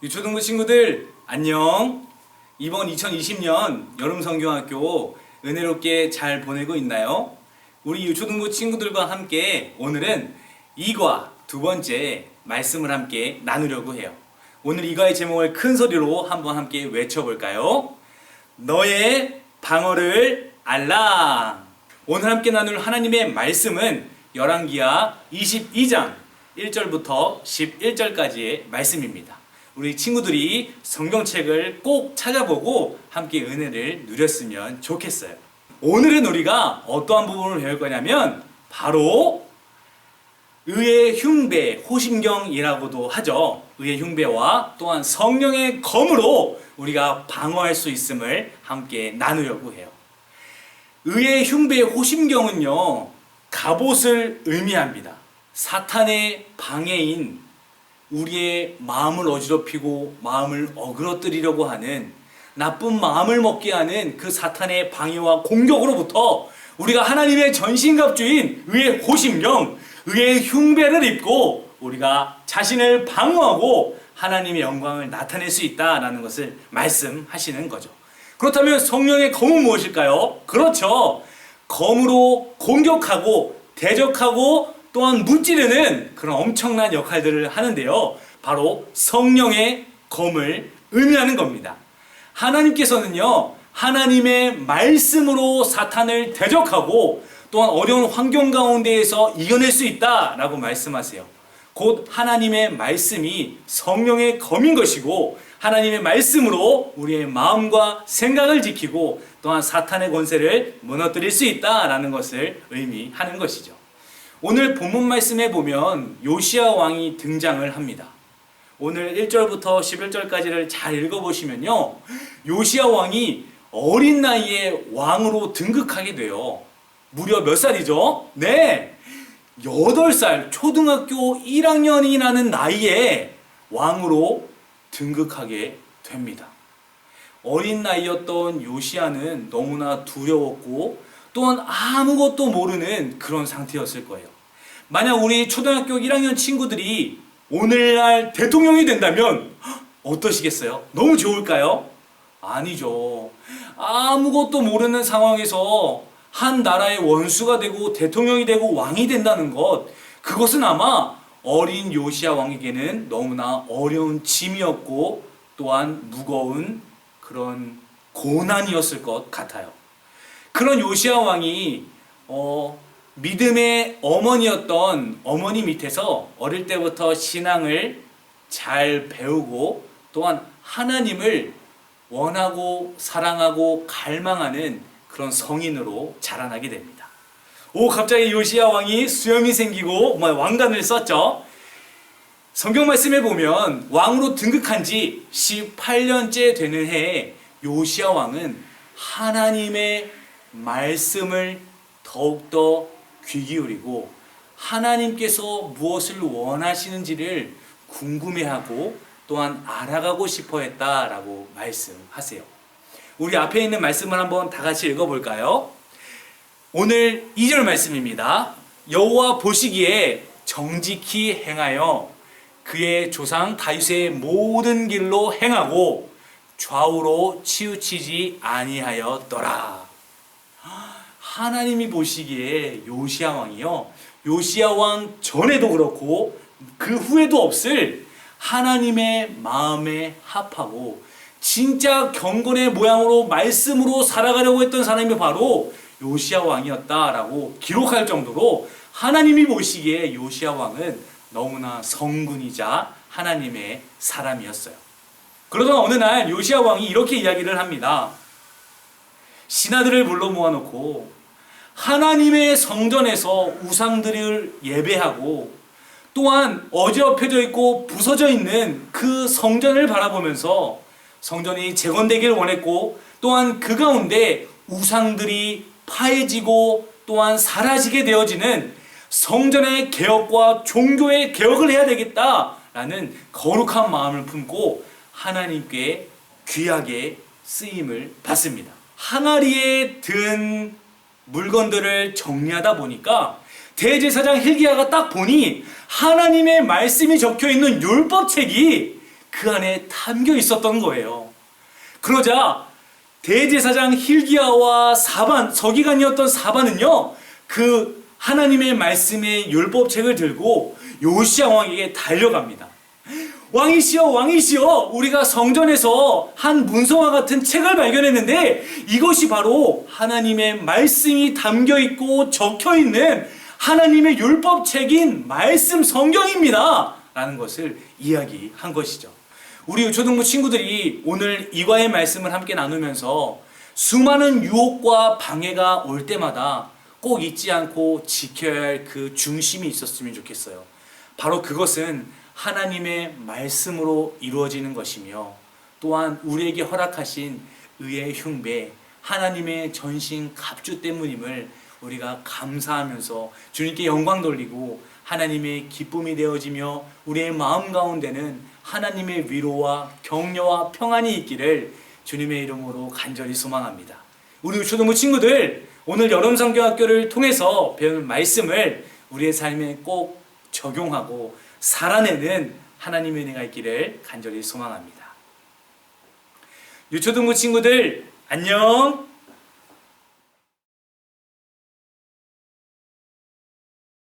유초등부 친구들 안녕. 이번 2020년 여름성경학교 은혜롭게 잘 보내고 있나요? 우리 유초등부 친구들과 함께 오늘은 2과 두 번째 말씀을 함께 나누려고 해요. 오늘 2과의 제목을 큰 소리로 한번 함께 외쳐볼까요? 너의 방어를 알라. 오늘 함께 나눌 하나님의 말씀은 열왕기하 22장 1절부터 11절까지의 말씀입니다. 우리 친구들이 성경책을 꼭 찾아보고 함께 은혜를 누렸으면 좋겠어요. 오늘은 우리가 어떠한 부분을 배울 거냐면 바로 의의 흉배, 호심경이라고도 하죠. 의의 흉배와 또한 성령의 검으로 우리가 방어할 수 있음을 함께 나누려고 해요. 의의 흉배, 호심경은요, 갑옷을 의미합니다. 사탄의 방해인 우리의 마음을 어지럽히고 마음을 어그러뜨리려고 하는 나쁜 마음을 먹게 하는 그 사탄의 방해와 공격으로부터 우리가 하나님의 전신갑주인 의의 호심경, 의의 흉배를 입고 우리가 자신을 방어하고 하나님의 영광을 나타낼 수 있다라는 것을 말씀하시는 거죠. 그렇다면 성령의 검은 무엇일까요? 그렇죠. 검으로 공격하고 대적하고 또한 무찌르는 그런 엄청난 역할들을 하는데요. 바로 성령의 검을 의미하는 겁니다. 하나님께서는요, 하나님의 말씀으로 사탄을 대적하고 또한 어려운 환경 가운데에서 이겨낼 수 있다라고 말씀하세요. 곧 하나님의 말씀이 성령의 검인 것이고 하나님의 말씀으로 우리의 마음과 생각을 지키고 또한 사탄의 권세를 무너뜨릴 수 있다라는 것을 의미하는 것이죠. 오늘 본문 말씀에 보면 요시야 왕이 등장을 합니다. 오늘 1절부터 11절까지를 잘 읽어보시면요, 요시야 왕이 어린 나이에 왕으로 등극하게 돼요. 무려 몇 살이죠? 네, 8살, 초등학교 1학년이라는 나이에 왕으로 등극하게 됩니다. 어린 나이였던 요시야는 너무나 두려웠고 또한 아무것도 모르는 그런 상태였을 거예요. 만약 우리 초등학교 1학년 친구들이 오늘날 대통령이 된다면 어떠시겠어요? 너무 좋을까요? 아니죠. 아무것도 모르는 상황에서 한 나라의 원수가 되고 대통령이 되고 왕이 된다는 것, 그것은 아마 어린 요시야 왕에게는 너무나 어려운 짐이었고 또한 무거운 그런 고난이었을 것 같아요. 그런 요시야 왕이 믿음의 어머니였던 어머니 밑에서 어릴 때부터 신앙을 잘 배우고 또한 하나님을 원하고 사랑하고 갈망하는 그런 성인으로 자라나게 됩니다. 갑자기 요시야 왕이 수염이 생기고 왕관을 썼죠. 성경 말씀에 보면 왕으로 등극한 지 18년째 되는 해에 요시야 왕은 하나님의 말씀을 더욱더 귀 기울이고 하나님께서 무엇을 원하시는지를 궁금해하고 또한 알아가고 싶어 했다라고 말씀하세요. 우리 앞에 있는 말씀을 한번 다 같이 읽어볼까요? 오늘 2절 말씀입니다. 여호와 보시기에 정직히 행하여 그의 조상 다윗의 모든 길로 행하고 좌우로 치우치지 아니하였더라. 하나님이 보시기에 요시야 왕이요, 요시야 왕 전에도 그렇고 그 후에도 없을 하나님의 마음에 합하고 진짜 경건의 모양으로 말씀으로 살아가려고 했던 사람이 바로 요시야 왕이었다라고 기록할 정도로 하나님이 보시기에 요시야 왕은 너무나 성군이자 하나님의 사람이었어요. 그러던 어느 날 요시야 왕이 이렇게 이야기를 합니다. 신하들을 불러 모아놓고 하나님의 성전에서 우상들을 예배하고 또한 어지럽혀져 있고 부서져 있는 그 성전을 바라보면서 성전이 재건되기를 원했고 또한 그 가운데 우상들이 파해지고 또한 사라지게 되어지는 성전의 개혁과 종교의 개혁을 해야 되겠다라는 거룩한 마음을 품고 하나님께 귀하게 쓰임을 받습니다. 항아리에 든 물건들을 정리하다 보니까 대제사장 hil기야가 딱 보니 하나님의 말씀이 적혀있는 율법책이 그 안에 담겨 있었던 거예요. 그러자 대제사장 hilkiya와 서기관이었던 사반은요, 그 하나님의 말씀의 율법책을 들고 요시야 왕에게 달려갑니다. 왕이시여, 왕이시여, 우리가 성전에서 한 문서와 같은 책을 발견했는데 이것이 바로 하나님의 말씀이 담겨 있고 적혀 있는 하나님의 율법책인 말씀 성경입니다 라는 것을 이야기한 것이죠. 우리 초등부 친구들이 오늘 이과의 말씀을 함께 나누면서 수많은 유혹과 방해가 올 때마다 꼭 잊지 않고 지켜야 할 그 중심이 있었으면 좋겠어요. 바로 그것은 하나님의 말씀으로 이루어지는 것이며, 또한 우리에게 허락하신 의의 흉배, 하나님의 전신 갑주 때문임을 우리가 감사하면서 주님께 영광 돌리고 하나님의 기쁨이 되어지며 우리의 마음 가운데는 하나님의 위로와 격려와 평안이 있기를 주님의 이름으로 간절히 소망합니다. 우리 초등부 친구들, 오늘 여름성경학교를 통해서 배운 말씀을 우리의 삶에 꼭 적용하고 살아내는 하나님의 은혜가 있기를 간절히 소망합니다. 유초등부 친구들, 안녕!